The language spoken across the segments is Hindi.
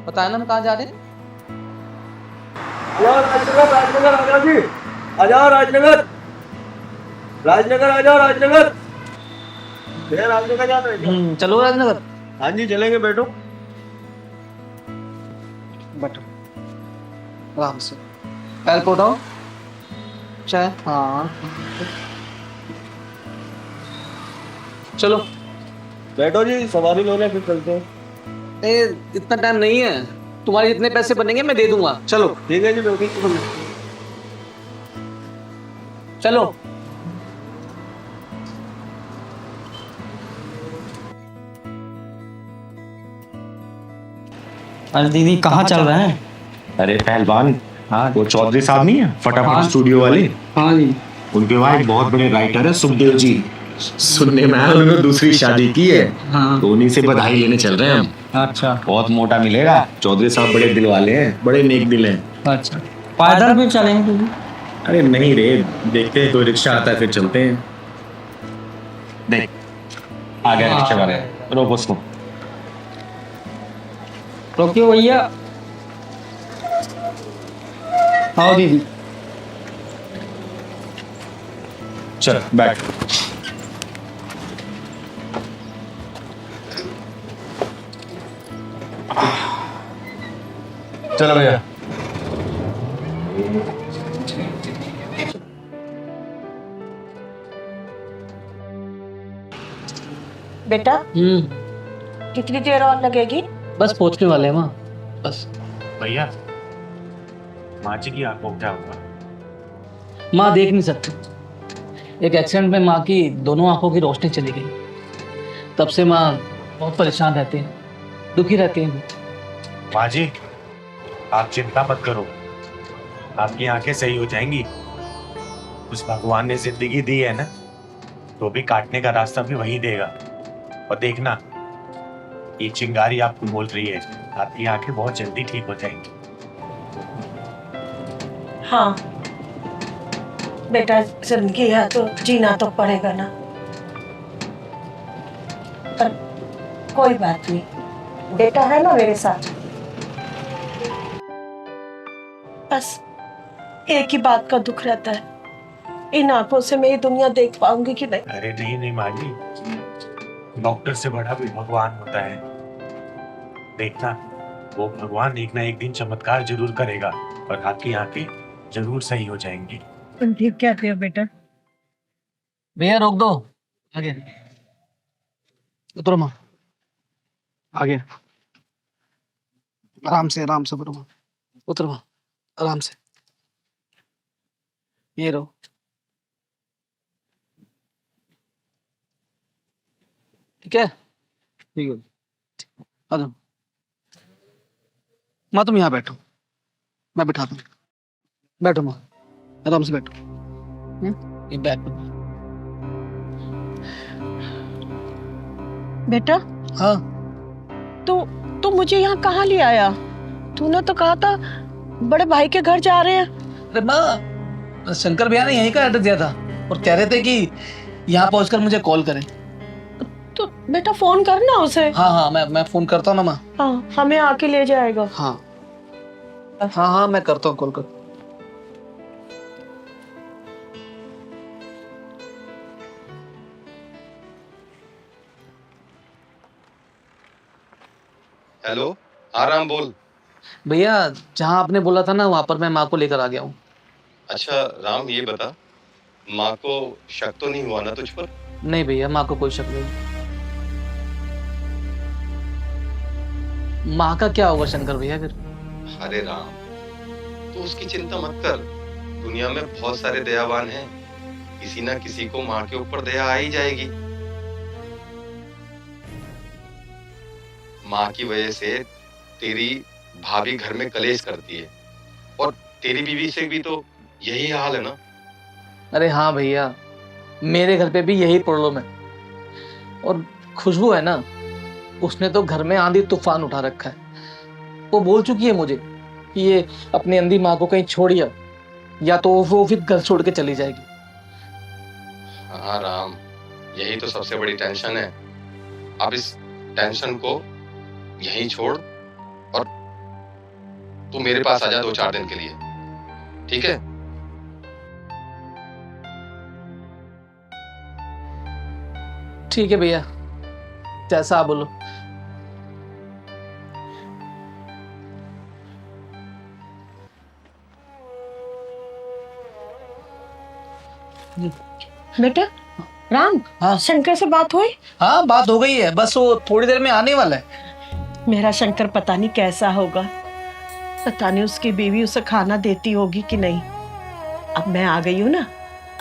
पता है ना हम कहाँ जा रहे हैं? राजनगर राजनगर आ जाओ जी। आ जाओ राजनगर। राजनगर आ जाओ राजनगर। भैया राजनगर जा रहे हैं। चलो राजनगर। हाँ जी चलेंगे, बैठो। बैठो आराम से, पैर को उठाओ। चाहे हाँ, चलो। बैठो जी, सवारी लो ले, फिर चलते हैं। ए, इतना टाइम नहीं है। तुम्हारे जितने पैसे बनेंगे मैं दे दूंगा। चलो ठीक है जी, बैठो। चलो। अरे दीदी कहाँ चल रहे हैं? अरे पहलवान, हाँ वो चौधरी साहब नहीं है फटाफट हाँ। स्टूडियो वाले, हाँ जी। उनके वहाँ एक बहुत बड़े राइटर है सुखदेव जी। सुनने में आया उन्होंने दूसरी शादी की है, हाँ। तो उन्हीं से बधाई लेने चल रहे हैं हम। अच्छा बहुत मोटा मिलेगा। चौधरी साहब बड़े दिल वाले हैं, बड़े नेक दिल हैं। अच्छा, पैदल भी चलेंगे दीदी? अरे नहीं रे, देखते हैं कोई रिक्शा आता है फिर चलते हैं। देख आ गया रिक्शा वाले, रोको उसको। रोकियो भैया। आओ दीदी। चल बैठ। चलो भैया। बेटा कितनी देर और लगेगी? बस पहुंचने वाले हैं माँ, बस। भैया, माँ जी की आंखों को क्या हुआ? माँ देख नहीं सकती। एक एक्सीडेंट में माँ की दोनों आंखों की रोशनी चली गई। तब से माँ बहुत परेशान रहती है, दुखी रहती है। माँ जी, आप चिंता मत करो, आपकी आंखें सही हो जाएंगी। उस भगवान ने जिंदगी दी है ना, तो भी काटने का रास्ता भी वही देगा। और देखना, ये चिंगारी आपको बोल रही है, आपकी आंखें बहुत जल्दी ठीक हो जाएंगी। हाँ बेटा, जिंदगी है तो जीना तो पड़ेगा ना। पर कोई बात नहीं, बेटा है ना मेरे साथ। बस एक ही बात का दुख रहता है, इन आंखों से मैं ये दुनिया देख पाऊंगी कि नहीं। अरे नहीं नहीं माँ जी, डॉक्टर से बड़ा भी भगवान होता है। देखना, वो भगवान एक ना एक दिन चमत्कार जरूर करेगा और आपकी आंखें जरूर सही हो जाएंगी। तुम ठीक कहते हो बेटा। भैया रोक दो, आगे उतरो माँ, आगे आराम से उतरो माँ, उतरो माँ आराम से। ये रहो। ठीक है, ठीक है। आ जाओ माँ, तुम यहाँ बैठो, मैं बिठा दूँ। बैठो माँ, आराम से बैठो। ये बैठ दो। बेटा हाँ तू मुझे यहाँ कहाँ ले आया? तूने तो कहा था बड़े भाई के घर जा रहे हैं। अरे माँ, शंकर भैया ने यहीं का एड्रेस दिया था और कह रहे थे कि यहाँ पहुंचकर मुझे कॉल करें। तो बेटा फोन करना उसे। हाँ हाँ, मैं फोन करता हूँ ना माँ। हाँ, हमें आके ले जाएगा। हाँ हाँ हाँ, मैं करता हूँ कॉल कर। हेलो, हाँ राम बोल। भैया, जहाँ आपने बोला था ना, वहां पर मैं माँ को लेकर आ गया हूँ। अच्छा राम, ये बता, माँ को शक तो नहीं हुआ ना तुझ पर? नहीं भैया, माँ को कोई शक नहीं। माँ का क्या होगा शंकर भैया फिर? अरे राम, तू उसकी चिंता मत कर। दुनिया में बहुत सारे दयावान हैं, किसी ना किसी को माँ के ऊपर दया आ ही जाएगी। माँ की वजह से तेरी भाभी घर में कलेश करती है, और तेरी बीवी से भी तो यही हाल है ना। अरे हाँ भैया, मेरे घर पे भी यही प्रॉब्लम है। और खुशबू है ना, उसने तो घर में आंधी तूफान उठा रखा है। वो बोल चुकी है मुझे कि ये अपनी अंधी माँ को कहीं छोड़िए, या तो वो फिर घर छोड़ के चली जाएगी। हाँ राम, यही तो सबसे बड़ी टेंशन है। अब इस टेंशन को यहीं छोड़ और तू मेरे पास आ जा 2-4 दिन के लिए, ठीक है? ठीक है भैया, जैसा आप बोलो। बेटा राम, हाँ। शंकर से बात हुई? हाँ, बात हो गई है, बस वो थोड़ी देर में आने वाला है। मेरा शंकर पता नहीं कैसा होगा, पता नहीं उसकी बीवी उसे खाना देती होगी कि नहीं। अब मैं आ गई हूँ ना,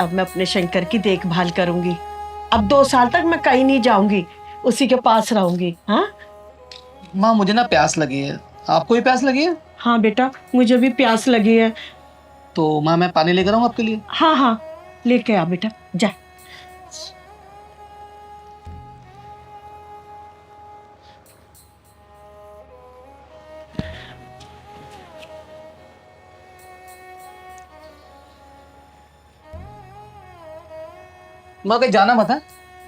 अब मैं अपने शंकर की देखभाल करूंगी। अब 2 साल तक मैं कहीं नहीं जाऊंगी, उसी के पास रहूंगी। हाँ माँ, मुझे ना प्यास लगी है, आपको भी प्यास लगी है? हाँ बेटा, मुझे भी प्यास लगी है। तो माँ, मैं पानी लेकर आऊँ आपके लिए? हाँ हाँ, लेके आ बेटा, जा। माँ, कहीं जाना मत है,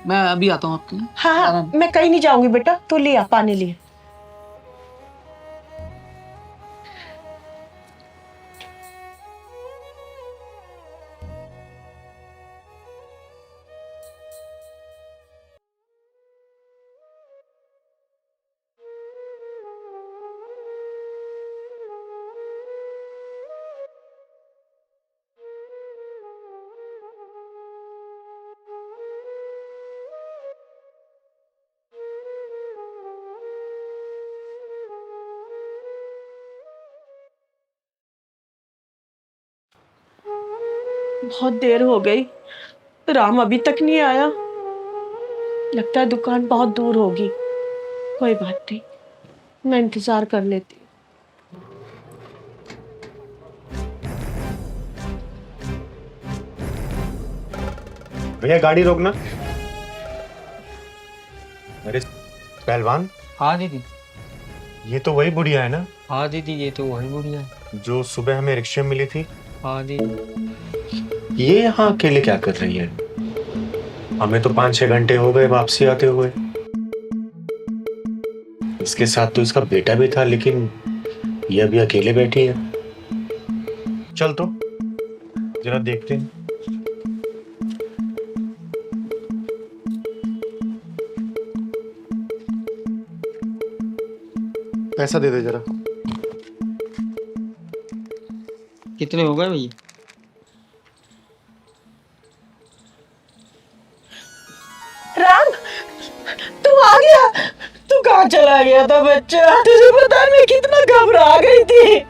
मैं अभी आता हूँ आपके लिए। हाँ हाँ, मैं कहीं नहीं जाऊंगी बेटा, तू लिया पानी लिया। बहुत देर हो गई, राम अभी तक नहीं आया। लगता है दुकान बहुत दूर होगी। कोई बात नहीं, मैं इंतजार कर लेती हूँ। भैया गाड़ी रोकना। अरे पहलवान, हाँ दीदी। ये तो वही बुढ़िया है ना हाँ दीदी, ये तो वही बुढ़िया है। जो सुबह हमें रिक्शे में मिली थी? हाँ दीदी। ये यहाँ अकेले क्या कर रही है? हमें तो 5-6 घंटे हो गए वापसी आते हुए। इसके साथ तो इसका बेटा भी था, लेकिन ये अभी अकेले बैठी है। चल तो जरा देखते हैं। पैसा दे दे जरा। कितने हो गए भैया? राम, तू आ गया? तू कहाँ चला गया था बच्चा? तुझे पता है मैं कितना घबरा गई थी।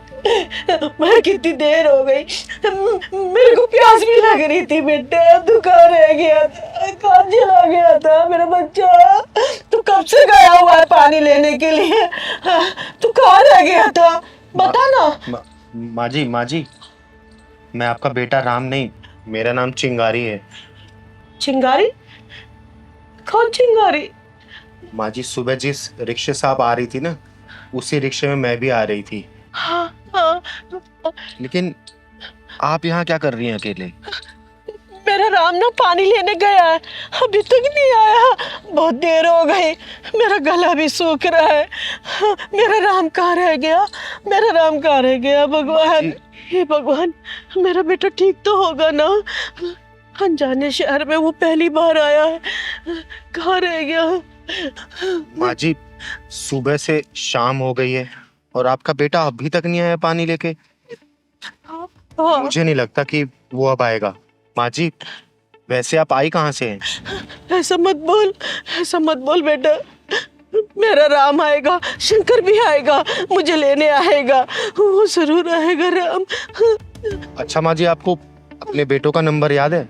मैं कितनी देर हो गई, मेरे को प्यास भी लग रही थी बेटा। तू कहाँ रह गया था? कहाँ चला गया था मेरा बच्चा? तू कब से गया हुआ है पानी लेने के लिए? तू कहाँ रह गया था, बता ना। माँ जी, मैं आपका बेटा राम नहीं, मेरा नाम चिंगारी है। चिंगारी? कौन चिंगारी? माँ जी, सुबह जिस रिक्शे से आप आ रही थी ना, उसी रिक्शे में मैं भी आ रही थी। हाँ हाँ, लेकिन आप यहाँ क्या कर रही हैं अकेले? मेरा राम ना पानी लेने गया है, अभी तक नहीं आया। बहुत देर हो गई, मेरा गला भी सूख रहा है। मेरा राम कहाँ रह गया? मेरा राम कहाँ रह गया? भगवान, हे भगवान, मेरा बेटा ठीक तो होगा ना? अनजाने शहर में वो पहली बार आया है, कहाँ रह गया? माँ जी, सुबह से शाम हो गई है और आपका बेटा अभी तक नहीं आया पानी लेके। हाँ। मुझे नहीं लगता कि वो अब आएगा। माँ जी, वैसे आप आई कहाँ से हैं? ऐसा मत बोल, ऐसा मत बोल बेटा। मेरा राम आएगा, शंकर भी आएगा, मुझे लेने आएगा, वो जरूर आएगा राम। अच्छा माँ जी, आपको अपने बेटों का नंबर याद है?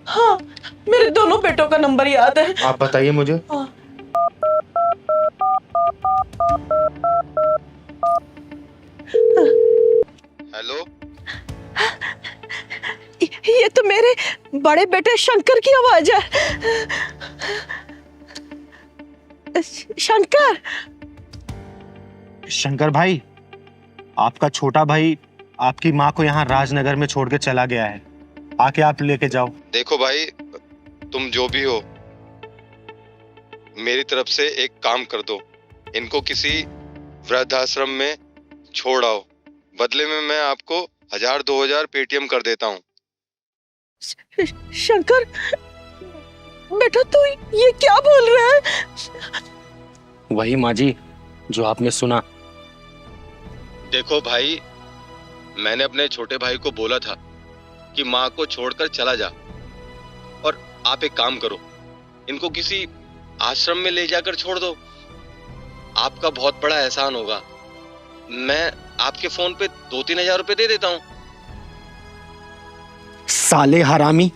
हाँ, मेरे दोनों बेटों का नंबर याद है। आप बताइए मुझे। हाँ। हेलो, ये तो मेरे बड़े बेटे शंकर की आवाज है। शंकर, शंकर भाई, आपका छोटा भाई आपकी माँ को यहाँ राजनगर में छोड़ के चला गया है, आके आप लेके जाओ। देखो भाई, तुम जो भी हो, मेरी तरफ से एक काम कर दो, इनको किसी वृद्धाश्रम में छोड़ आओ। बदले में मैं आपको 1000-2000 पेटीएम कर देता हूँ। शंकर बेटा तू ये क्या बोल रहा है? वही माँ जी जो आपने सुना। देखो भाई, मैंने अपने छोटे भाई को बोला था कि माँ को छोड़कर चला जा, और आप एक काम करो, इनको किसी आश्रम में ले जाकर छोड़ दो। आपका बहुत बड़ा एहसान होगा। मैं आपके फोन पे 2-3 हजार रुपए दे देता हूँ। साले हरामी,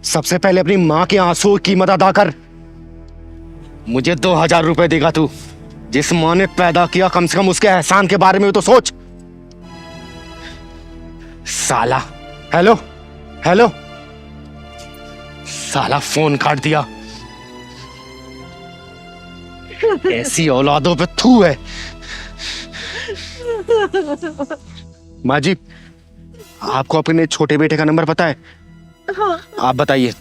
सबसे पहले अपनी माँ के आंसुओं की कीमत अदा कर। मुझे 2000 रुपए देगा तू। जिस माँ ने पैदा किया, कम से कम उसके एहसान के बारे में तो सोच। साला, हेलो हेलो, साला फोन काट दिया। ऐसी औलादों पे थू है। माँ जी, आपको अपने छोटे बेटे का नंबर पता है? हाँ। आप बताइए।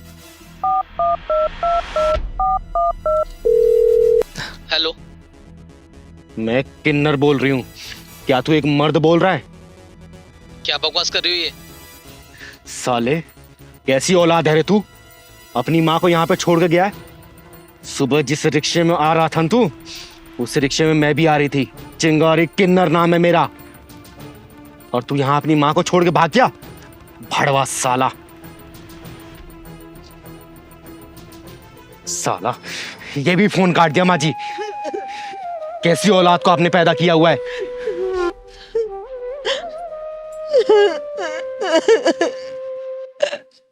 हेलो, मैं किन्नर बोल रही हूँ। क्या तू एक मर्द बोल रहा है? क्या बकवास कर रही हो ये? साले, कैसी औलाद है रे तू? अपनी माँ को यहाँ पे छोड़ के गया है। सुबह जिस रिक्शे में आ रहा था तू, उस रिक्शे में मैं भी आ रही थी। चिंगारी किन्नर नाम है मेरा। और तू यहाँ अपनी माँ को छोड़ के भाग गया? भड़वा साला। साला, ये भी फोन काट दिया। माँ जी, कैसी औलाद को आपने पैदा किया हुआ है?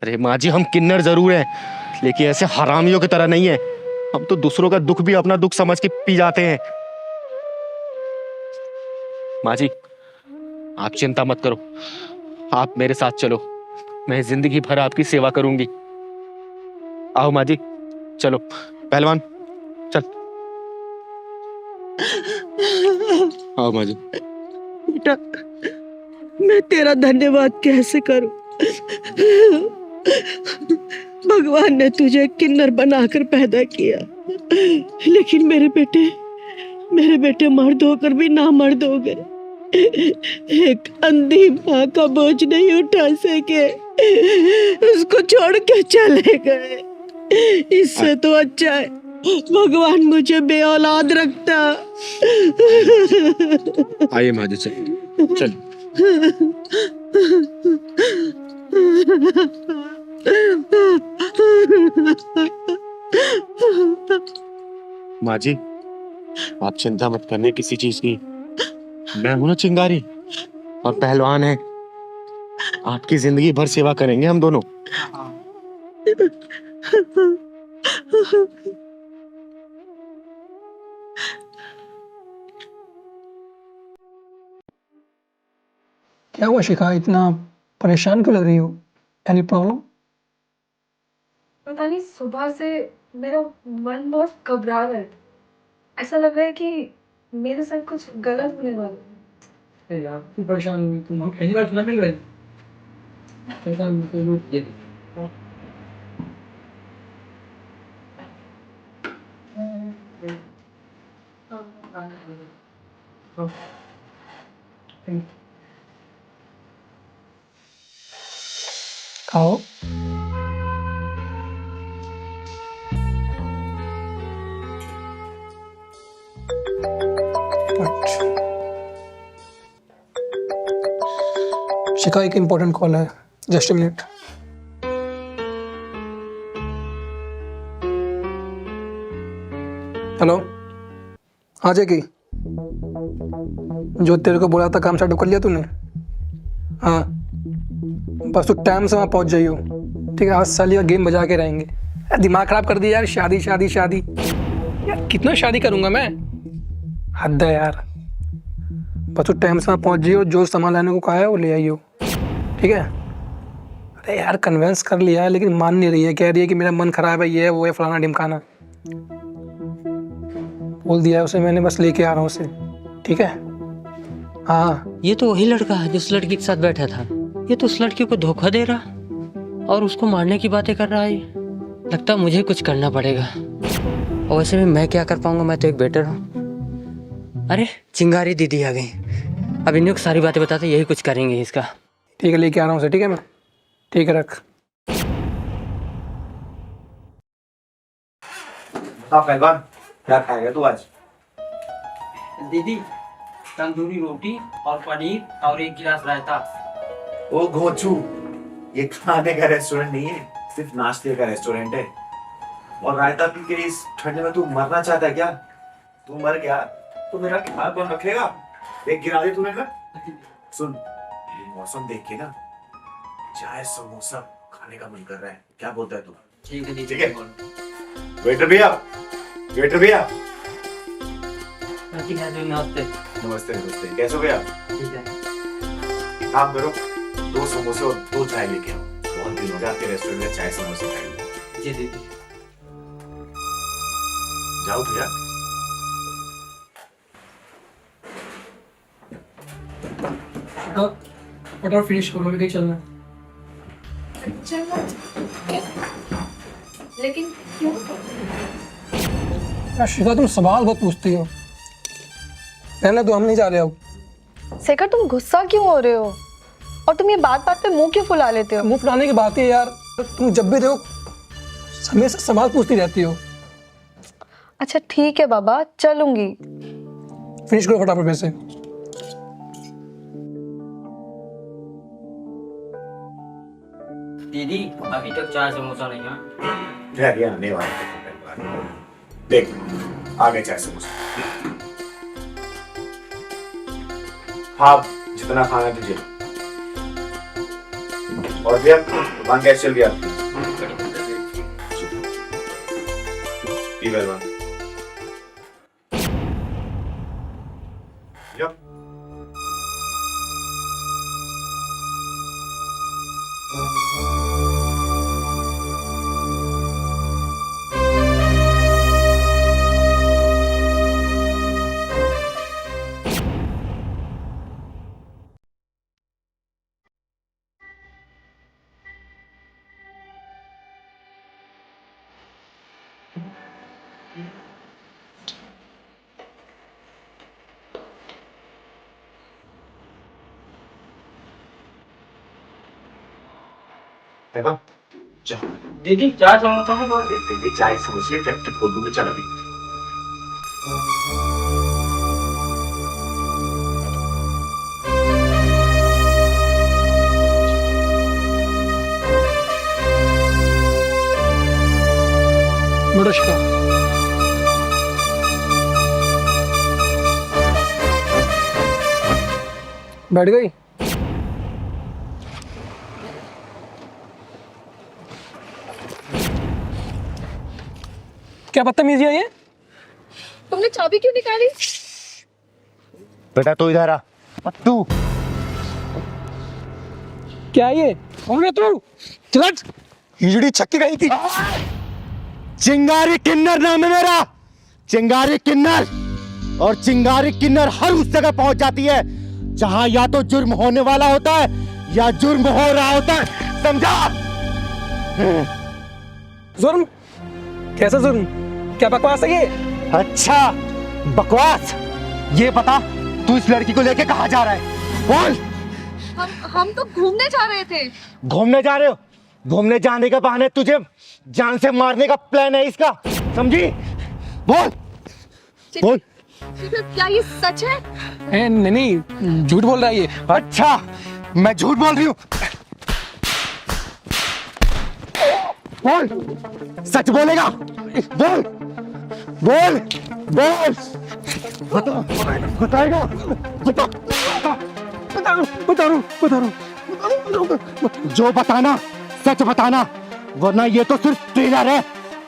अरे माँ जी, हम किन्नर जरूर हैं, लेकिन ऐसे हरामियों की तरह नहीं है। हम तो दूसरों का दुख भी अपना दुख समझ के पी जाते हैं। माँ जी, आप चिंता मत करो, आप मेरे साथ चलो। मैं जिंदगी भर आपकी सेवा करूंगी। आओ माँ जी, चलो। पहलवान, चल। आओ माँ जी। बेटा, मैं तेरा धन्यवाद कैसे करूं? भगवान ने तुझे किन्नर बनाकर पैदा किया, लेकिन मेरे बेटे मर्द होकर भी ना मर्द हो गए। एक अंधी माँ का बोझ नहीं उठा सके, उसको छोड़ के चले गए। इससे तो अच्छा है भगवान मुझे बेऔलाद रखता। आइए माँ जी, चल। माँ जी, आप चिंता मत करने किसी चीज की। मैं हूं ना चिंगारी, और पहलवान है। आपकी जिंदगी भर सेवा करेंगे हम दोनों। क्या हुआ शिखा, इतना परेशान क्यों लग रही हो? Any problem? पता नहीं, सुबह से मेरा मन बहुत घबरा रहा है। ऐसा लग रहा है कि मेरे साथ कुछ गलत होने वाला है। यार तू परेशान हुई, तुम हम पहली बार सुना मिल रहे खाओ। शिखा, एक इम्पोर्टेंट कॉल है, जस्ट अ मिनट। हेलो, हाँ जैकी, जो तेरे को बोला था काम स्टार्ट कर लिया तूने? हाँ, बस तू टाइम से वहाँ पहुँच जाइयो, ठीक है? आज साल या गेम बजा के रहेंगे। यार दिमाग खराब कर दिया यार, शादी शादी शादी। यार कितना शादी करूँगा मैं, हद है यार। बस तू टाइम से वहाँ पहुँच जाइयो, जो सामान लाने को कहा है वो ले आइयो, ठीक है? अरे यार कन्विंस कर लिया है, लेकिन मान नहीं रही है, कह रही है कि मेरा मन खराब है, ये है वो है, फलाना ढिमकाना। बोल दिया है उसे मैंने, बस लेके आ रहा हूँ उसे, ठीक है? हाँ। ये तो वही लड़का है जिस लड़की के साथ बैठा था। ये तो उस लड़की को धोखा दे रहा और उसको मारने की बातें कर रहा है। लगता है मुझे कुछ करना पड़ेगा। और वैसे भी मैं क्या कर पाऊंगा, मैं तो एक बेटर हूँ। अरे चिंगारी दीदी आ गई। अब इन्हीं को सारी बातें बताते यही कुछ करेंगे इसका। ठीक है, लेके आ रहा हूँ उसे, ठीक है मैं। ठीक है, रख। बता पहलवान, क्या खाएगा तू आज? दीदी तंदूरी रोटी और पनीर और 1 गिलास रायता। ओ घोचू, ये खाने का रेस्टोरेंट नहीं है, सिर्फ नाश्ते का रेस्टोरेंट है। और रायता पी के इस ठंडे में तू मरना चाहता है क्या? तू मर गया तो मेरा ख्याल कौन रखेगा? एक गिरा दे तूने कर। सुन, ये मौसम देख के ना चाय समोसा खाने का मन कर रहा है। क्या बोलता है तू? ठीक है दीदी। ठीक है। वेटर भैया, वेटर भैया। नमस्ते। नमस्ते नमस्ते, कैसे हो भैया? ठीक है। काम करो, 2 समोसे और 2 चाय लेके आओ। बहुत दिन हो गया आपके रेस्टोरेंट में चाय समोसे खाए। जी दीदी। जाओ भैया। फटाफट फिनिश करो, अभी कहीं चलना है। लेकिन क्यों? यार शिखा, तुम सवाल बहुत पूछती हो। पहले तो हम नहीं जा रहे अब। शेखर, तुम गुस्सा क्यों हो रहे हो? और तुम ये बात बात पे मुंह क्यों फुला लेते हो? मुंह फुलाने की बात है यार, तुम जब भी देखो हमेशा सवाल पूछती रहती हो। अच्छा ठीक है बाबा, चलूंगी। फिनिश करो फटाफट वैसे। दीदी अभी तक चाय समोसा नहीं है। भैया आने वाला है। देख, आगे चाय समोसा। हाँ, जितना खाना है तुझे। और भैया दुकान कैसे चल गई आपकी? पहलवान। यप। दीदी चाय समोसा है। दीदी चाय समोसे फैक्ट्री खोल दूंगी, चल अभी। बड़ा शिखा, बैठ गई? क्या बदतमीजी है ये? तुमने चाबी क्यों निकाली? बेटा तू इधर आ। तू क्या ये? कौन है तू? चल हिजड़ी छक्की गई थी। चिंगारी किन्नर नाम है मेरा, चिंगारी किन्नर। और चिंगारी किन्नर हर उस जगह पहुंच जाती है जहां या तो जुर्म होने वाला होता है या जुर्म हो रहा होता है, समझा? जुर्म? कैसा जुर्म? क्या बकवास है ये? अच्छा बकवास। ये बता तू इस लड़की को लेके कहाँ जा रहा है? बोल। हम तो घूमने जा रहे थे। घूमने जा रहे हो? घूमने जाने के बहाने तुझे जान से मारने का प्लान है इसका, समझी? बोल बोल। क्या ये सच है? नहीं, झूठ बोल रहा है ये। अच्छा मैं झूठ बोल रही हूँ? बोल, सच बोलेगा? बोल बोल बोल। बताएगा? बता बता जो बताना सच बताना, वरना ये तो सिर्फ ट्रेलर है,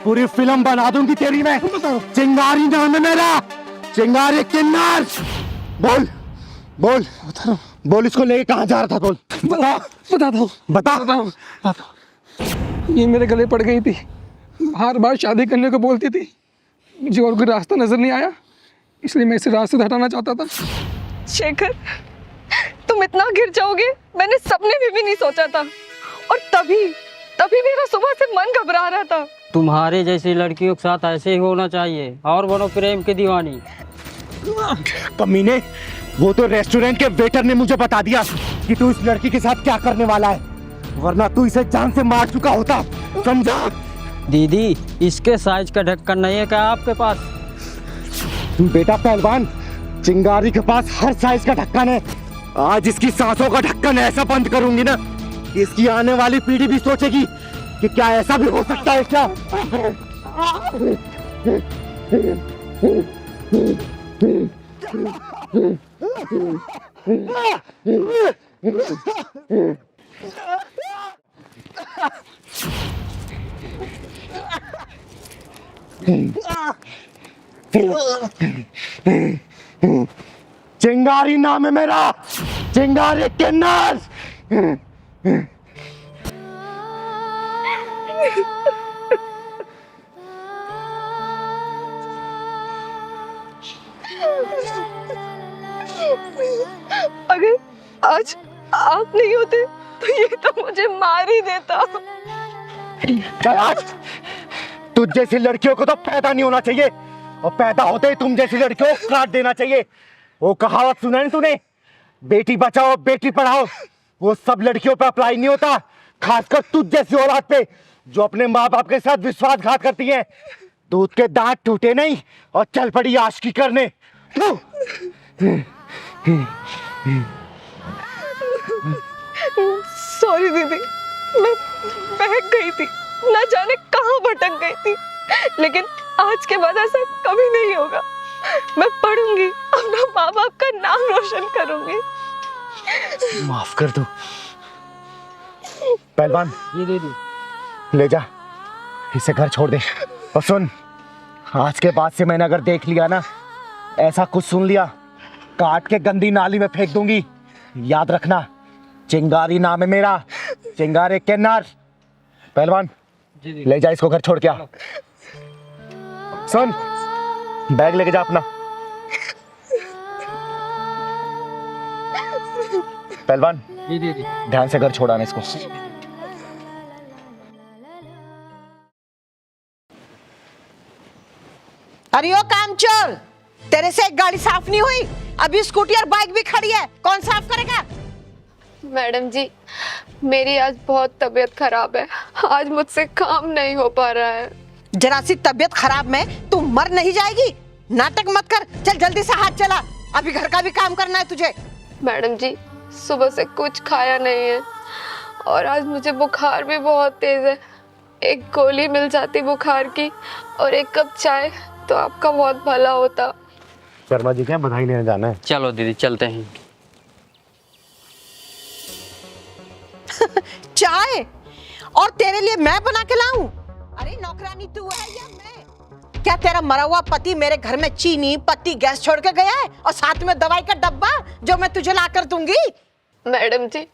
पूरी फिल्म बना दूंगी तेरी मैं। चिंगारी नाम है मेरा, चिंगारी किन्नर। बोल बोल बोल, इसको लेके कहाँ जा रहा था? बोल। बताता हूँ। बता। ये मेरे गले पड़ गई थी, बार बार शादी करने को बोलती थी, मुझे और कोई रास्ता नजर नहीं आया, इसलिए मैं इसे रास्ते से हटाना चाहता था। शेखर, तुम इतना गिर जाओगे मैंने सपने में भी नहीं सोचा था। और तभी मेरा सुबह से मन घबरा रहा था। तुम्हारे जैसी लड़कियों के साथ ऐसे ही होना चाहिए, और बनो प्रेम की दीवानी। कमीने, वो तो रेस्टोरेंट के वेटर ने मुझे बता दिया कि तू इस लड़की के साथ क्या करने वाला है, वरना तू इसे जान से मार चुका होता, समझा? दीदी, इसके साइज का ढक्कन नहीं है क्या आपके पास? बेटा पहलवान, चिंगारी के पास हर साइज का ढक्कन है। आज इसकी सांसों का ढक्कन ऐसा बंद करूंगी ना, इसकी आने वाली पीढ़ी भी सोचेगी कि क्या ऐसा भी हो सकता है क्या? चिंगारी नाम है मेरा, चिंगारी किन्नर। अगर आज आप नहीं होते तो ये तो मुझे मार ही देता। आज तुझ जैसी लड़कियों को तो पैदा नहीं होना चाहिए, और पैदा होते ही तुम जैसी लड़कियों को काट देना चाहिए। वो कहावत सुना है तूने, बेटी बचाओ बेटी पढ़ाओ, वो सब लड़कियों पे अप्लाई नहीं होता, खासकर तुझ जैसी औलाद पे जो अपने माँ बाप के साथ विश्वासघात करती है। दूध के दांत टूटे नहीं और चल पड़ी आशिकी करने। सॉरी दीदी, मैं बहक गई थी, ना जाने कहाँ भटक गई थी, लेकिन आज के बाद ऐसा कभी नहीं होगा। मैं पढ़ूंगी, अपना माँ बाप का नाम रोशन करूंगी। माफ कर दो पहलवान, ये दीदी, ले जा इसे, घर छोड़ दे। और सुन, आज के बाद से मैंने अगर देख लिया ना, ऐसा कुछ सुन लिया, काट के गंदी नाली में फेंक दूंगी। याद रखना, चिंगारी नाम है मेरा, चिंगारी किन्नर। पहलवान ले जा इसको, घर छोड़ के आ। सुन, बैग लेके जा अपना। पहलवान ये दीदी, ध्यान से घर छोड़ाना इसको। अरे ओ कामचोर, तेरे से एक गाड़ी साफ नहीं हुई, अभी स्कूटी और बाइक भी खड़ी है, कौन साफ करेगा? मैडम जी, मेरी आज बहुत तबीयत खराब है, आज मुझसे काम नहीं हो पा रहा है। जरा सी तबीयत खराब में तू मर नहीं जाएगी, नाटक मत कर, चल जल्दी से हाथ चला, अभी घर का भी काम करना है तुझे। मैडम जी, सुबह से कुछ खाया नहीं है और आज मुझे बुखार भी बहुत तेज है। एक गोली मिल जाती बुखार की और एक कप चाय तो आपका बहुत भला होता। शर्मा जी क्या बधाई लेने जाना है? चलो दीदी चलते हैं। चाय और तेरे लिए मैं बना के लाऊं? अरे नौकरानी तू है या मैं? क्या तेरा मरा हुआ पति मेरे घर में चीनी पत्ती गैस छोड़ के गया है और साथ में दवाई का डब्बा जो मैं तुझे ला कर दूंगी? मैडम जी,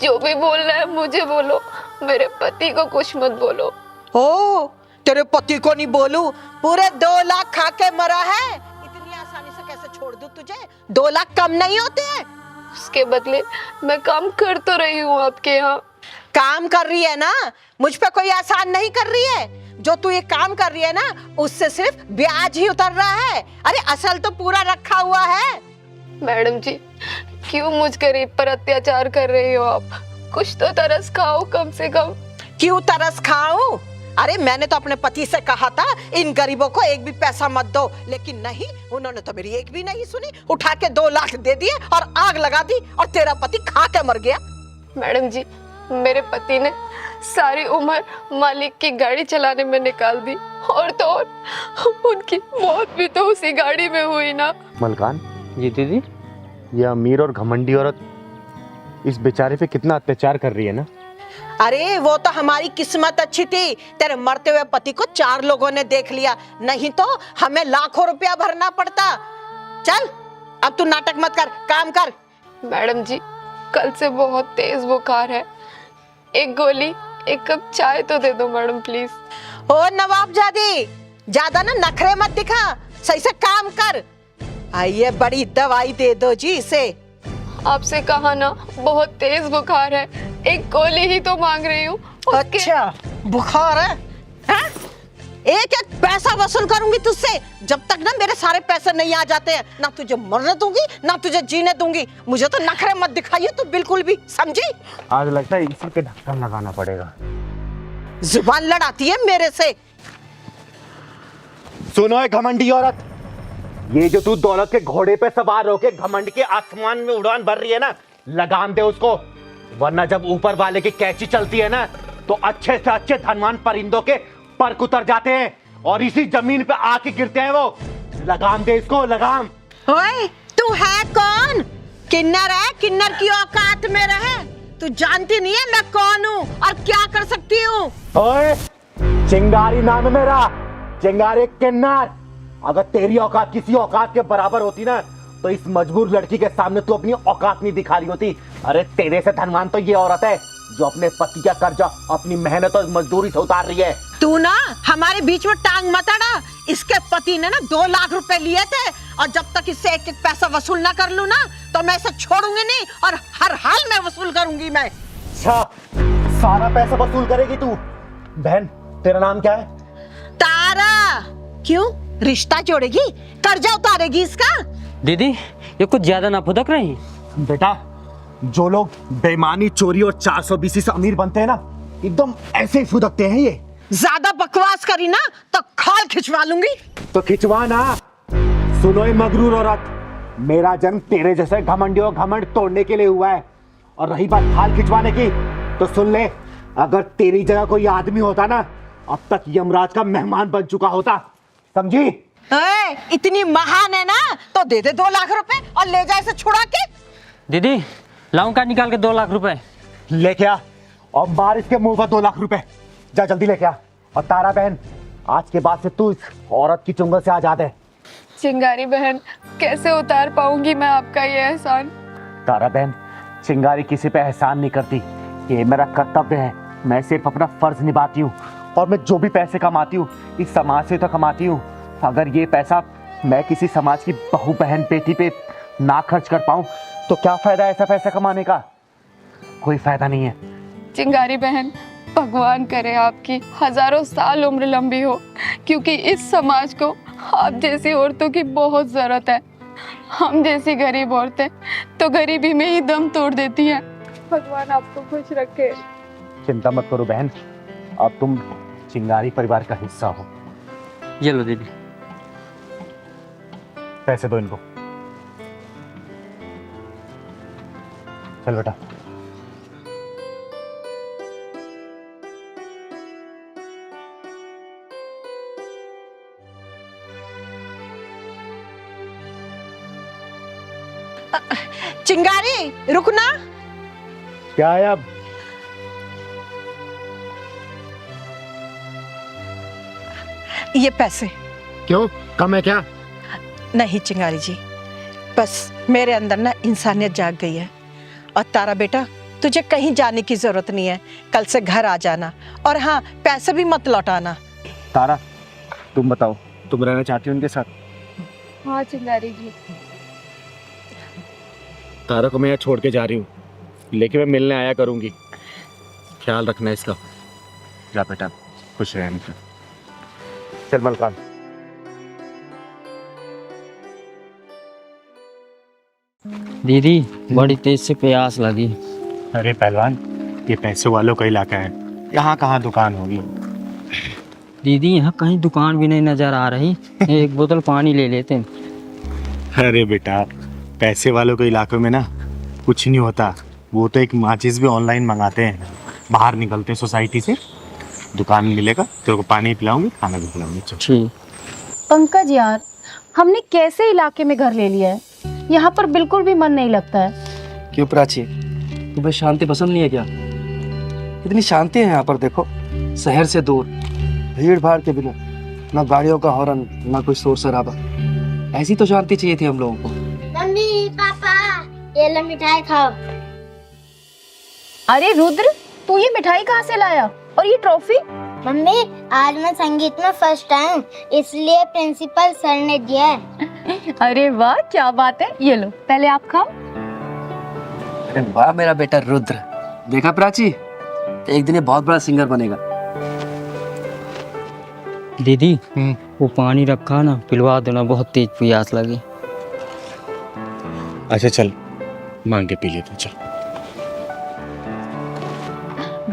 जो भी बोलना है मुझे बोलो, मेरे पति को कुछ मत बोलो। ओ, तेरे पति को नहीं बोलूं? पूरे 2 लाख खा के मरा है, इतनी आसानी से कैसे छोड़ दूं तुझे? 2 लाख कम नहीं होते हैं। उसके बदले मैं काम कर तो रही हूँ आपके यहाँ। काम कर रही है ना, मुझ पे कोई एहसान नहीं कर रही है। जो तू ये काम कर रही है ना, उससे सिर्फ ब्याज ही उतर रहा है, अरे असल तो पूरा रखा हुआ है। मैडम जी, क्यों मुझ गरीब पर अत्याचार कर रही हो आप? कुछ तो तरस खाओ कम से कम। क्यों तरस खाऊं? अरे मैंने तो अपने पति से कहा था इन गरीबों को एक भी पैसा मत दो, लेकिन नहीं, उन्होंने तो मेरी एक भी नहीं सुनी, उठा के 2 लाख दे दिए और आग लगा दी और तेरा पति खा के मर गया। मैडम जी, मेरे पति ने सारी उम्र मालिक की गाड़ी चलाने में निकाल दी, और तो और उनकी मौत भी तो उसी गाड़ी में हुई ना। मलकान जी दीदी, ये अमीर और घमंडी औरत इस बेचारे पे कितना अत्याचार कर रही है ना। अरे वो तो हमारी किस्मत अच्छी थी, तेरे मरते हुए पति को 4 लोगों ने देख लिया, नहीं तो हमें लाखों रुपया भरना पड़ता। चल अब तू नाटक मत कर, काम कर। मैडम जी, कल से बहुत तेज बुखार है, एक गोली एक कप चाय तो दे दो मैडम प्लीज। ओ नवाबजादी, ज्यादा ना नखरे मत दिखा, सही से काम कर। आइए बड़ी दवाई दे दो जी इसे। आपसे कहा ना बहुत तेज बुखार है, एक गोली ही तो मांग रही हूँ। अच्छा बुखार है, हाँ? एक एक पैसा वसूल करूंगी तुझसे, जब तक ना मेरे सारे पैसे नहीं आ जाते हैं। ना तुझे मरने दूंगी ना तुझे जीने दूंगी। मुझे तो नखरे मत दिखाइए तू बिल्कुल भी, समझी? आज लगता है इसी पे ढक्कन लगाना पड़ेगा। जुबान लड़ाती है मेरे से। सुनो ए घमंडी औरत, ये जो तू दौलत के घोड़े पे सवार होके घमंड के आसमान में उड़ान भर रही है ना, लगाम दे उसको, वरना जब ऊपर वाले की कैंची चलती है ना तो अच्छे से अच्छे धनवान परिंदों के पर उतर जाते हैं और इसी जमीन पे आके गिरते हैं वो। लगाम दे इसको, लगाम। ओए, तू है कौन? किन्नर है, किन्नर की औकात में रहे। तू जानती नहीं है मैं कौन हूँ और क्या कर सकती हूँ। ओए, चिंगारी नाम है मेरा, चिंगारी किन्नर। अगर तेरी औकात किसी औकात के बराबर होती ना तो इस मजबूर लड़की के सामने तू अपनी औकात नहीं दिखा रही होती। अरे तेरे से धनवान तो ये औरत है जो अपने पति का कर्जा अपनी मेहनत और मजदूरी से उतार रही है। तू ना हमारे बीच में टांग मत अड़ा। इसके पति ने ना 2 लाख रुपए लिए थे और जब तक इससे एक एक पैसा वसूल ना कर लूं ना तो मैं इसे छोड़ूंगी नहीं और हर हाल में वसूल करूंगी मैं। अच्छा, सारा पैसा वसूल करेगी तू? बहन, तेरा नाम क्या है? तारा। क्यों, रिश्ता जोड़ेगी, कर्जा उतारेगी इसका? दीदी ये कुछ ज्यादा ना फुदक रही। बेटा, जो लोग बेईमानी, चोरी और 420 से अमीर बनते हैं ना, एकदम ऐसे ही फुदकते हैं ये। ज्यादा बकवास करी ना तो खाल खिंचवा लूंगी। तो खिंचवा ना। सुनो ये मगरूर औरत, मेरा जन्म तेरे जैसे घमंडियों घमंड तोड़ने के लिए हुआ है। और रही बात खाल खिंचवाने की, तो सुन ले, अगर तेरी जगह कोई आदमी होता ना अब तक यमराज का मेहमान बन चुका होता, समझी? इतनी महान है ना तो दे दे 2 लाख रुपए और ले जा इसे छुड़ा के। दीदी लाऊं का निकाल के 2 लाख रुपए? लेके आ और मार इसके मुंह पर 2 लाख रुपए। जा जल्दी लेके आ। और तारा बहन, आज के बाद से तू इस औरत की चुंगल से आजाद है। चिंगारी बहन, कैसे उतार पाऊंगी मैं आपका ये एहसान? तारा बहन, चिंगारी किसी पे एहसान नहीं करती, ये मेरा कर्तव्य है। मैं सिर्फ अपना फर्ज निभाती हूँ और मैं जो भी पैसे कमाती हूँ इस समाज से तो कमाती हूँ। अगर ये पैसा मैं किसी समाज की बहू, बहन, बेटी पे ना खर्च कर पाऊँ तो क्या फायदा ऐसा पैसा कमाने का? कोई फायदा नहीं है। चिंगारी बहन, भगवान करे आपकी हजारों साल उम्र लंबी हो, क्योंकि इस समाज को आप जैसी औरतों की बहुत जरूरत है। हम जैसी गरीब औरतें तो गरीबी में ही दम तोड़ देती हैं। भगवान आपको खुश रखे। चिंता मत करो बहन, अब तुम चिंगारी परिवार का हिस्सा हो। ये लो दीदी। पैसे दो इनको। चल बेटा। चिंगारी रुकना। क्या है अब? ये पैसे। क्यों, कम है क्या? नहीं चिंगारी जी, बस मेरे अंदर ना इंसानियत जाग गई है। और तारा बेटा, तुझे कहीं जाने की जरूरत नहीं है, कल से घर आ जाना। और हाँ, पैसे भी मत लौटाना। तारा, तुम बताओ, तुम रहना चाहती हो उनके साथ? हाँ चिंगारी जी। तारा को मैं यहाँ छोड़ के जा रही हूँ, लेकिन मैं मिलने आया करूँगी। ख्याल रखना इसका। जा बेटा, खुश रहना। चल मलकान। दीदी बड़ी तेज से प्यास लगी। अरे पहलवान, ये पैसे वालों का इलाका है, यहाँ कहाँ दुकान होगी? दीदी यहाँ कहीं दुकान भी नहीं नजर आ रही। एक बोतल पानी ले लेते हैं। अरे बेटा, पैसे वालों के इलाकों में ना कुछ नहीं होता। वो तो एक माचिस भी ऑनलाइन मंगाते हैं। बाहर निकलते हैं सोसाइटी से, दुकान मिलेगा, तेरे को पानी पिलाऊंगी, खाना भी खिलाऊंगी। ठीक। पंकज यार, हमने कैसे इलाके में घर ले लिया है? यहाँ पर बिल्कुल भी मन नहीं लगता है। क्यों प्राची, तुम्हें शांति पसंद नहीं है क्या? इतनी शांति है यहाँ पर, देखो, शहर से दूर, भीड़ भाड़ के बिना, ना गाड़ियों का हॉर्न, ना कोई शोर शराबा। ऐसी तो शांति चाहिए थी हम लोगों को। मम्मी, पापा, ये लो मिठाई खाओ। अरे रुद्र, तू ये मिठाई कहाँ से लाया और ये ट्रॉफी? मम्मी, आज मैं संगीत में फर्स्ट टाइम, इसलिए प्रिंसिपल सर ने दिया है। अरे वाह, क्या बात है। ये लो, पहले आप खाओ। अरे वाह मेरा बेटा रुद्र, देखा प्राची, एक दिन ये बहुत बड़ा सिंगर बनेगा। दीदी वो पानी रखा ना, पिलवा देना, बहुत तेज प्यास लगी। अच्छा चल, मांग के पी ले तू, चल।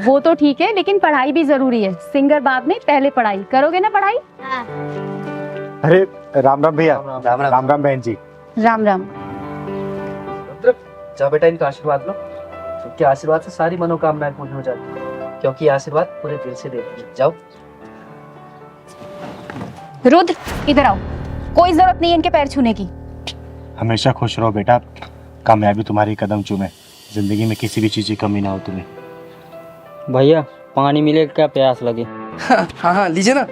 वो तो ठीक है, लेकिन पढ़ाई भी जरूरी है। सिंगर बाद में, पहले पढ़ाई करोगे ना। पढ़ाई। हाँ। अरे राम राम भैया। राम राम बहन जी। राम राम। जाओ बेटा, इनका आशीर्वाद लो। इनके आशीर्वाद से सारी मनोकामनाएं पूरी हो जाती है, क्योंकि आशीर्वाद पूरे दिल से देते हैं। जाओ। रुद्र इधर आओ, कोई जरूरत नहीं है इनके पैर छूने की। हमेशा खुश रहो बेटा, कामयाबी तुम्हारी कदम चूमे, जिंदगी में किसी भी चीज की कमी ना हो तुम्हें। भैया पानी मिले, क्या प्यास लगे। हाँ हाँ लीजिए ना।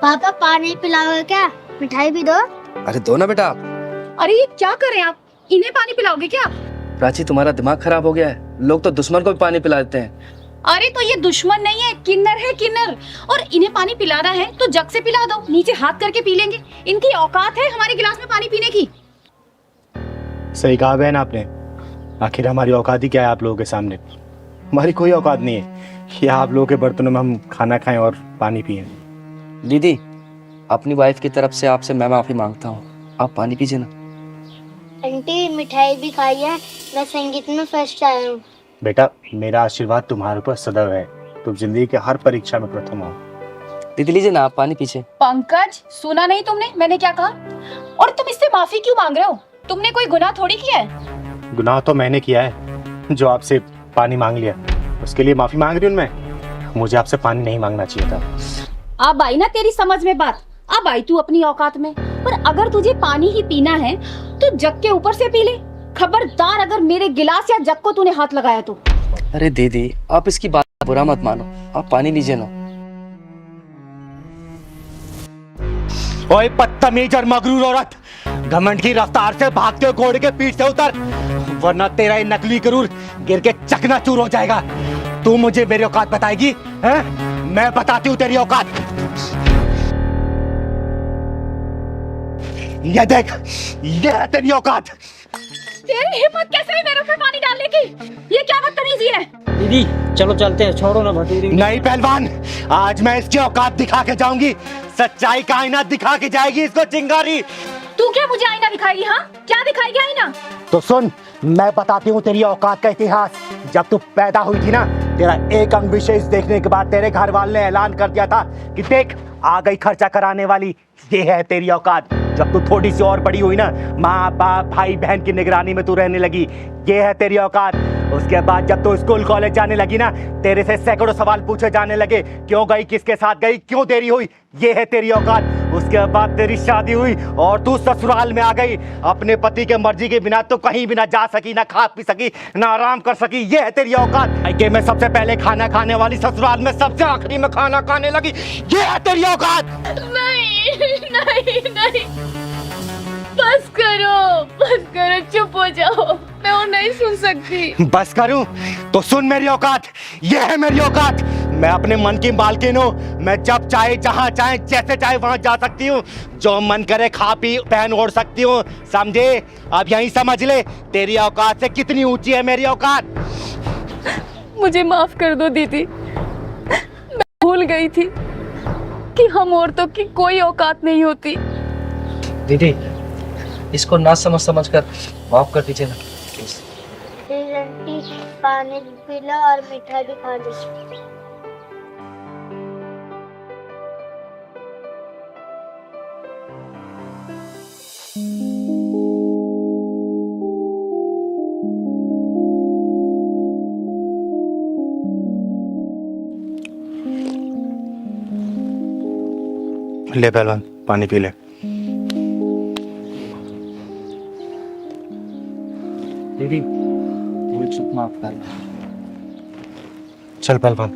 पापा पानी पिलाओगे क्या? मिठाई भी दो। अरे दो ना बेटा। अरे ये क्या कर रहे हैं आप? इन्हें पानी पिलाओगे क्या? प्राची, तुम्हारा दिमाग खराब हो गया है। लोग तो दुश्मन को भी पानी पिला देते हैं। अरे तो ये दुश्मन नहीं है, किन्नर है किन्नर। और इन्हें पानी पिलाना है तो जग से पिला दो, नीचे हाथ करके पी लेंगे। इनकी औकात है हमारे गिलास में पानी पीने की। सही कहा बहन आपने। आखिर हमारी औकात ही क्या है आप लोगों के सामने? हमारी कोई औकात नहीं है कि आप लोगों के बर्तनों में हम खाना खाएं और पानी पिएं। दीदी, अपनी वाइफ की तरफ से आपसे मैं माफी मांगता हूँ। आप पानी पीजिए ना। आंटी मिठाई भी खाई है, मैं संगीत में फर्स्ट आया हूँ। बेटा मेरा आशीर्वाद तुम्हारे ऊपर सदैव है, तुम जिंदगी के हर परीक्षा में प्रथम हो। दीदी लीजिए ना, आप पानी पीछे। पंकज, सुना नहीं तुमने मैंने क्या कहा? और तुम इससे माफी क्यों मांग रहे हो? तुमने कोई गुनाह थोड़ी किया है। गुनाह तो मैंने किया है, जो आपसे पानी मांग लिया, उसके लिए माफी मांग रही हूँ मैं। मुझे आपसे पानी नहीं मांगना चाहिए था। अब आई ना तेरी समझ में बात, अब आई तू अपनी औकात में। पर अगर तुझे पानी ही पीना है तो जग के ऊपर से पी ले। खबरदार अगर मेरे गिलास या जग को तूने हाथ लगाया तो। अरे दीदी, आप इसकी बात बुरा मत मानो, आप पानी लीजिए ना। ओए बदतमीज और मगरूर औरत, घमंड की रफ्तार से भागते हुए घोड़े के पीठ से उतर, वरना तेरा ये नकली गरूर गिर के चकनाचूर हो जाएगा। तू मुझे मेरी औकात बताएगी? हैं? मैं बताती हूँ तेरी औकात। ये देख, ये है तेरी औकात। तेरी हिम्मत कैसे हुई मेरे ऊपर पानी डालने की? ये क्या बदतमीजी है? दीदी चलो चलते हैं, छोड़ो ना भटूरी। नहीं पहलवान, आज मैं इसकी औकात दिखा के जाऊंगी। सच्चाई का आईना दिखा के जाएगी इसको चिंगारी। तू क्या मुझे आईना दिखाएगी? हाँ, क्या दिखाएगी आईना? तो सुन, मैं बताती हूँ तेरी औकात का इतिहास। जब तू पैदा हुई थी ना, तेरा एक अंग विशेष देखने के बाद तेरे घर वाले ने ऐलान कर दिया था कि देख आ गई खर्चा कराने वाली, ये है तेरी औकात। जब तू थोड़ी सी और बड़ी हुई ना, माँ बाप भाई बहन की निगरानी में तू रहने लगी, ये है तेरी औकात। उसके बाद जब तू स्कूल कॉलेज जाने लगी ना, तेरे से सैकड़ों सवाल पूछे जाने लगे, क्यों गई, किसके साथ गई, क्यों देरी हुई, ये है तेरी औकात। उसके बाद तेरी शादी हुई और तू ससुराल में आ गई। अपने पति के मर्जी के बिना तो कहीं भी ना जा सकी, ना खा पी सकी, ना आराम कर सकी, ये है तेरी औकात। कि मैं सबसे पहले खाना खाने वाली, ससुराल में सबसे आखिरी में खाना खाने लगी, ये है तेरी औकात। नहीं नहीं नहीं, बस करो, चुप हो जाओ, मैं और नहीं सुन सकती। बस करूं तो सुन मेरी औकात, ये है मेरी औकात। मैं अपने मन की मालकिन हूँ। मैं जब चाहे, जहाँ चाहे, जैसे चाहे वहां जा सकती हूँ। जो मन करे खा पी पहन ओढ़ सकती हूँ, समझे? अब यही समझ ले तेरी औकात से कितनी ऊंची है मेरी औकात। मुझे माफ कर दो दीदी, मैं भूल गई थी कि हम औरतों की कोई औकात नहीं होती। दीदी, इसको ना समझ कर माफ कर दीजिए ना। प्लीज आंटी, पानी भी पी लो और मिठाई भी खा लो। ले पहलवान, पानी पी ले। दीदी चुप माफ कर। चल पहलवान।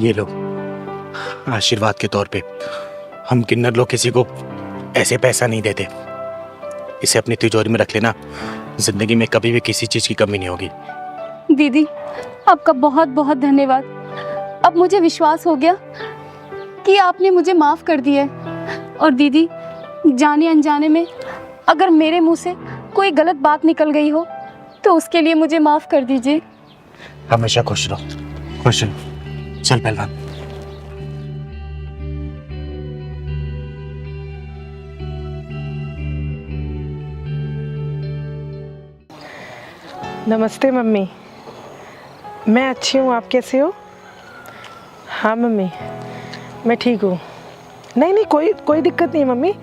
ये लो आशीर्वाद के तौर पे। हम किन्नर लोग किसी को ऐसे पैसा नहीं देते, इसे अपनी तिजोरी में रख लेना। जिंदगी में कभी भी किसी चीज की कमी नहीं होगी। दीदी आपका बहुत बहुत धन्यवाद। अब मुझे विश्वास हो गया कि आपने मुझे माफ कर दिया है। और दीदी, जाने अनजाने में अगर मेरे मुंह से कोई गलत बात निकल गई हो तो उसके लिए मुझे माफ कर दीजिए। हमेशा खुश रहो, खुश रहो। चल पहलवान। नमस्ते मम्मी, मैं अच्छी हूँ, आप कैसे हो? हाँ मम्मी, मैं ठीक हूँ। नहीं, कोई दिक्कत नहीं मम्मी।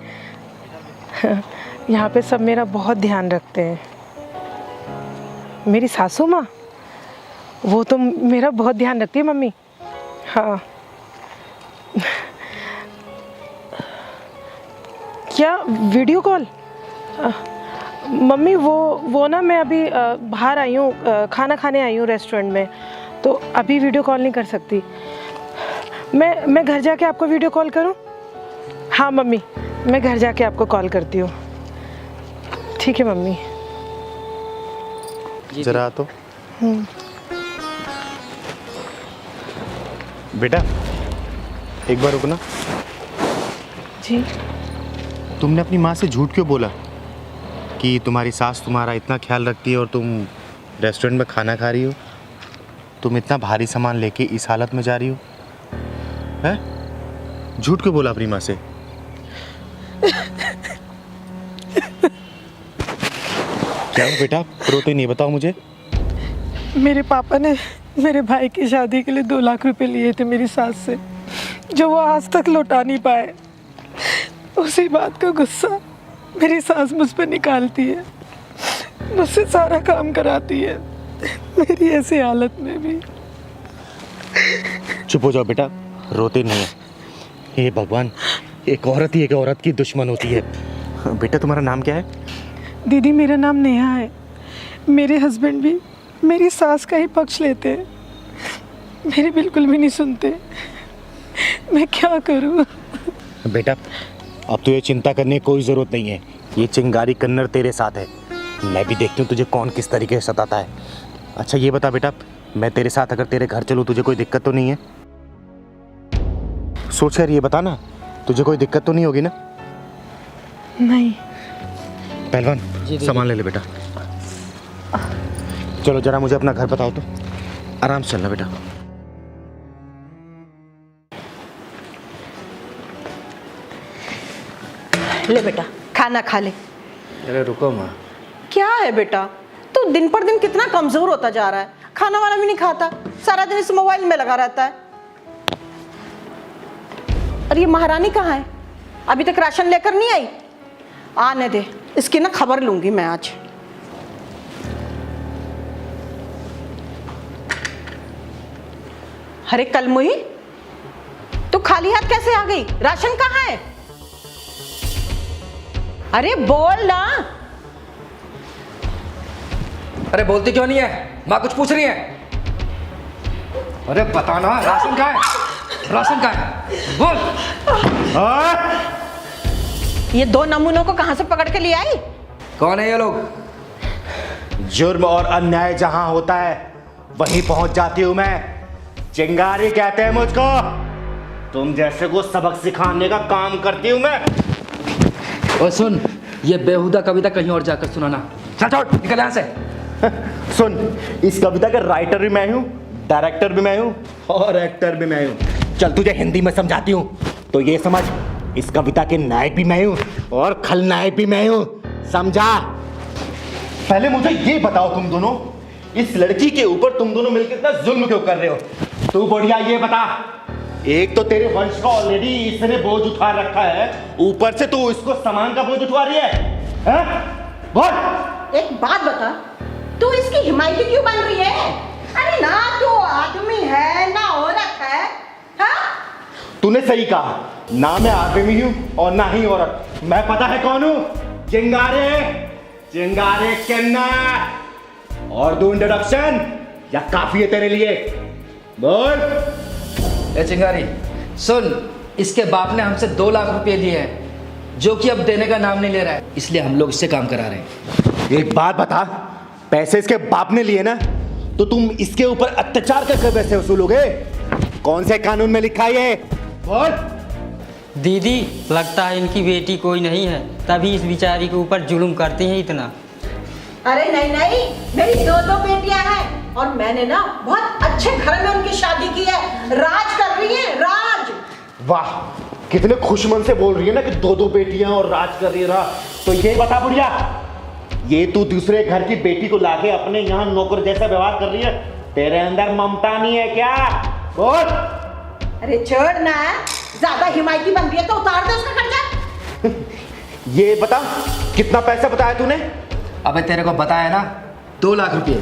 यहाँ पे सब मेरा बहुत ध्यान रखते हैं। मेरी सासू माँ, वो तो मेरा बहुत ध्यान रखती है मम्मी। हाँ। क्या वीडियो कॉल? मम्मी वो ना, मैं अभी बाहर आई हूँ, खाना खाने आई हूँ रेस्टोरेंट में, तो अभी वीडियो कॉल नहीं कर सकती। मैं घर जाके आपको वीडियो कॉल करूँ? हाँ मम्मी, मैं घर जाके आपको कॉल करती हूँ। ठीक है मम्मी। जरा तो बेटा, एक बार रुकना। जी। तुमने अपनी माँ से झूठ क्यों बोला कि तुम्हारी सास तुम्हारा इतना ख्याल रखती है और तुम रेस्टोरेंट में खाना खा रही हो? तुम इतना भारी सामान लेके इस हालत में जा रही हो, हैं? झूठ क्यों बोला अपनी माँ से? क्या हो बेटा, रोते नहीं, बताओ मुझे। मेरे पापा ने मेरे भाई की शादी के लिए 2 लाख रुपए लिए थे मेरी सास से, जो वो आज तक लौटा नहीं पाए। उसी बात का गुस्सा मेरी सास मुझ पर निकालती है, मुझसे सारा काम कराती है, मेरी ऐसी हालत में भी। चुप हो जाओ बेटा, रोते नहीं है। हे भगवान, एक औरत ही एक औरत की दुश्मन होती है। बेटा, तुम्हारा नाम क्या है? दीदी, मेरा नाम नेहा है। मेरे हस्बैंड भी मेरी सास का ही पक्ष लेते हैं, मेरी बिल्कुल भी नहीं सुनते। मैं क्या करूं? बेटा, अब तुझे चिंता करने की कोई ज़रूरत नहीं है। ये चिंगारी कन्नड़ तेरे साथ है। मैं भी देखती हूँ तुझे कौन किस तरीके से सताता है। अच्छा ये बता बेटा, मैं तेरे साथ अगर तेरे घर चलूँ तुझे कोई दिक्कत तो नहीं है? सोच कर ये बता ना, तुझे कोई दिक्कत तो नहीं होगी ना? नहीं। पहलवान, सामान ले ले बेटा। चलो जरा मुझे अपना घर बताओ तो। आराम से चलना बेटा। ले बेटा, खाना खा ले। अरे रुको माँ। क्या है बेटा, तू दिन पर दिन कितना कमजोर होता जा रहा है। खाना वाना भी नहीं खाता, सारा दिन इस मोबाइल में लगा रहता है। और ये महारानी कहाँ है? अभी तक राशन लेकर नहीं आई? आने दे, इसकी ना खबर लूंगी मैं आज। अरे कलमुही, तू खाली हाथ कैसे आ गई? राशन कहाँ है? अरे बोल ना। अरे बोलती क्यों नहीं है? माँ कुछ पूछ रही है। अरे बताना, राशन कहाँ है? राशन कहाँ है? बोल। ये 2 नमूनों को कहां से पकड़ के ले आई? कौन है ये लोग? जुर्म और अन्याय जहां होता है वहीं पहुंच जाती हूं मैं। चिंगारी कहते हैं मुझको। तुम जैसे को सबक सिखाने का काम करती हूं मैं। और सुन, ये बेहुदा कविता कहीं और जाकर सुनाना। चल छोड़, निकल यहाँ से। सुन, इस कविता का राइटर भी मैं हूँ, डायरेक्टर भी मैं हूँ और एक्टर भी मैं हूँ। चल तुझे हिंदी में समझाती हूँ तो ये समझ, इस कविता के नायक भी मैं हूँ और खलनायक भी मैं हूँ, समझा? पहले मुझे ये बताओ, तुम दोनों इस लड़की के ऊपर तुम दोनों मिलकर इतना जुल्म क्यों कर रहे हो? तू बढ़िया ये बता, एक तो तेरे वंश का ऑलरेडी इसने बोझ उठा रखा है, ऊपर से तू इसको सामान का बोझ उठवा रही है? बोल। एक बात बता, तू इसकी हिमायती क्यों बन रही है? अरे ना तू आदमी है ना औरत है। हाँ? तूने सही कहा, ना मैं आदमी हूँ और ना ही औरत। मैं पता है कौन हूँ? चिंगारे, चिंगारे कन्नड़। और दो इंट्रोडक्शन या काफी है तेरे लिए? बोल। ए चिंगारी सुन, इसके बाप ने हमसे 2 लाख रुपए लिए हैं, जो कि अब देने का नाम नहीं ले रहा है, इसलिए हम लोग इससे काम करा रहे हैं। एक बात बता, पैसे इसके बाप ने लिए ना, तो तुम इसके ऊपर अत्याचार करके पैसे वसूलोगे? कौन से कानून में लिखा है ये? दीदी लगता है इनकी बेटी कोई नहीं है, तभी इस बेचारी के ऊपर जुल्म करते हैं इतना। अरे नहीं नहीं, मेरी दो बेटियां हैं और मैंने ना बहुत अच्छे घर में उनकी शादी की है। राज कर रही है, राज। वाह, कितने खुशमन से बोल रही है ना कि दो बेटियां और राज कर रही है। तो ये बता बुढ़िया, ये तू दूसरे घर की बेटी को लाके अपने यहाँ नौकर जैसा व्यवहार कर रही है, तेरे अंदर ममता नहीं है क्या? बोल। अरे छोड़ ना, ज्यादा हिमायती बन रही है तो उतार दे उसका कर्जा। ये बता कितना पैसा बताया तूने? अबे तेरे को बताया ना, 2 लाख रुपए।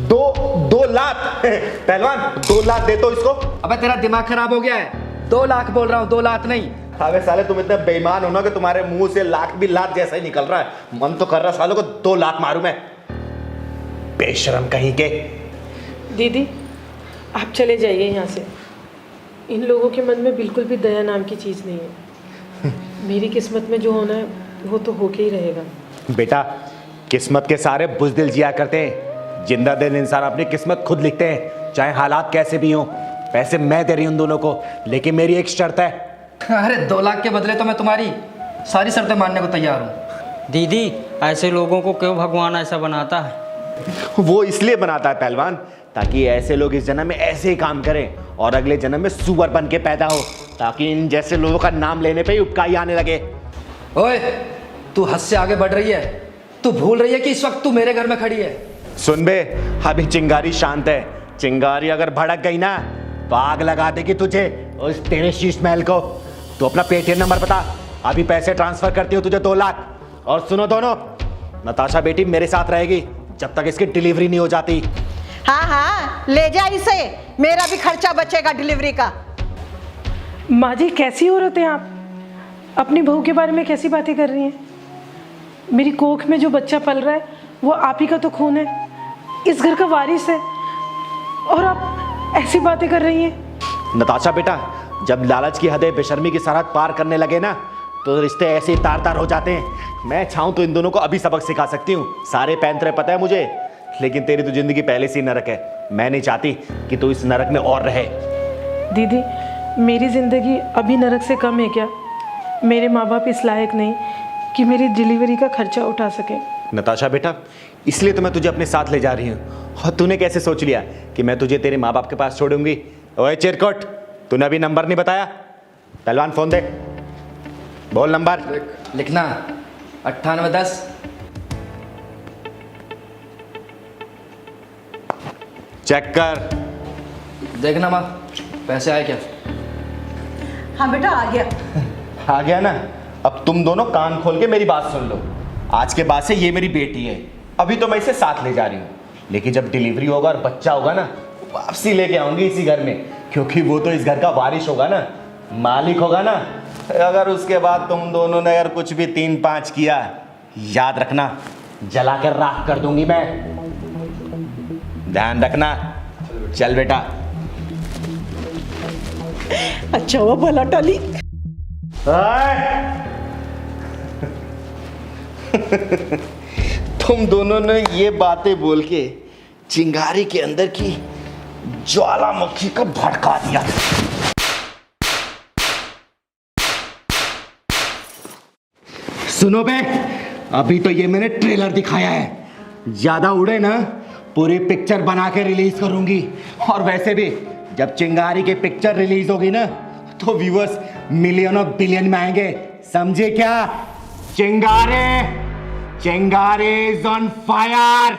2 लाख? पहलवान 2 लाख दे तो इसको। अबे तेरा दिमाग खराब हो गया है, 2 लाख बोल रहा हूँ, 2 लाख नहीं। अबे साले तुम इतने बेईमान हो ना कि तुम्हारे मुंह से लाख भी लाख जैसा ही निकल रहा है। मन तो कर रहा सालों को 2 लाख मारूं मैं। बेशरम कहीं के। दीदी आप चले जाइए यहाँ से, इन लोगों के मन में बिल्कुल भी दया नाम की चीज़ नहीं है। मेरी किस्मत में जो होना है वो तो होके ही रहेगा। बेटा, किस्मत के सारे बुज़दिल जिया करते हैं, जिंदा दिल इंसान अपनी किस्मत खुद लिखते हैं, चाहे हालात कैसे भी हों। पैसे मैं दे रही हूं उन दोनों को, लेकिन मेरी एक शर्त है। अरे 2 लाख के बदले तो मैं तुम्हारी सारी शर्तें मानने को तैयार हूँ। दीदी ऐसे लोगों को क्यों भगवान ऐसा बनाता है? वो इसलिए बनाता है पहलवान, ताकि ऐसे लोग इस जन्म में ऐसे ही काम करें और अगले जन्म में सुअर बन के पैदा हो, ताकि इन जैसे लोगों का नाम लेने पे ही उपकाई आने लगे। ओए, तू हद से आगे बढ़ रही है। तू भूल रही है कि इस वक्त तू मेरे घर में खड़ी है। सुन बे, अभी चिंगारी शांत है। चिंगारी अगर भड़क गई ना तो आग लगा देगी तुझे, उस तेरे शीश महल को। तू अपना पेटीएम नंबर बता, अभी पैसे ट्रांसफर करती हूँ तुझे 2 लाख। और सुनो दोनों, नताशा बेटी मेरे साथ रहेगी जब तक इसकी डिलीवरी नहीं हो जाती। हाँ हाँ, ले जा इसे, मेरा भी खर्चा बचेगा डिलीवरी का। माँ जी कैसी औरत हैं आप, अपनी बहू के बारे में कैसी बातें कर रही हैं? मेरी कोख में जो बच्चा पल रहा है वो आप ही का तो खून है, इस घर का वारिस है, और आप ऐसी बातें कर रही हैं। नताशा बेटा, जब लालच की हदें बेशर्मी की सरहद पार करने लगे ना तो रिश्ते ऐसे ही तार तार हो जाते हैं। मैं चाहूँ तो इन दोनों को अभी सबक सिखा सकती हूँ, सारे पैंतरे पता है मुझे, लेकिन तेरी तो जिंदगी पहले से ही नरक है। मैं नहीं चाहती कि तू इस नरक में और रहे। दीदी मेरी ज़िंदगी अभी नरक से कम है क्या? मेरे माँ बाप इस लायक नहीं कि मेरी डिलीवरी का खर्चा उठा सके। नताशा बेटा, इसलिए तो मैं तुझे अपने साथ ले जा रही हूँ। और तूने कैसे सोच लिया कि मैं तुझे तेरे माँ बाप के पास छोड़ूंगी? ओए चिरकुट, तूने अभी नंबर नहीं बताया। पहलवान फोन दे, बोल नंबर। लिखना 9810। चेक कर। देखना माँ, पैसे आए क्या? हाँ बेटा, आ गया। आ गया ना? अब तुम दोनों कान खोल के मेरी बात सुन लो। आज के बाद से ये मेरी बेटी है। अभी तो मैं इसे साथ ले जा रही हूँ, लेकिन जब डिलीवरी होगा और बच्चा होगा ना, वापसी लेके आऊंगी इसी घर में, क्योंकि वो तो इस घर का वारिस होगा ना, मालिक होगा ना। अगर उसके बाद तुम दोनों ने अगर कुछ भी 3-5 किया, याद रखना जला कर राख कर दूंगी मैं। ध्यान रखना। चल बेटा। अच्छा हुआ भला टली। तुम दोनों ने ये बातें बोल के चिंगारी के अंदर की ज्वालामुखी को भड़का दिया। सुनो बे, अभी तो ये मैंने ट्रेलर दिखाया है, ज्यादा उड़े ना पूरी पिक्चर बना के रिलीज करूंगी। और वैसे भी जब चिंगारी की पिक्चर रिलीज होगी ना तो व्यूअर्स मिलियन और बिलियन में आएंगे, समझे क्या? चिंगारी, चिंगारी इज ऑन फायर।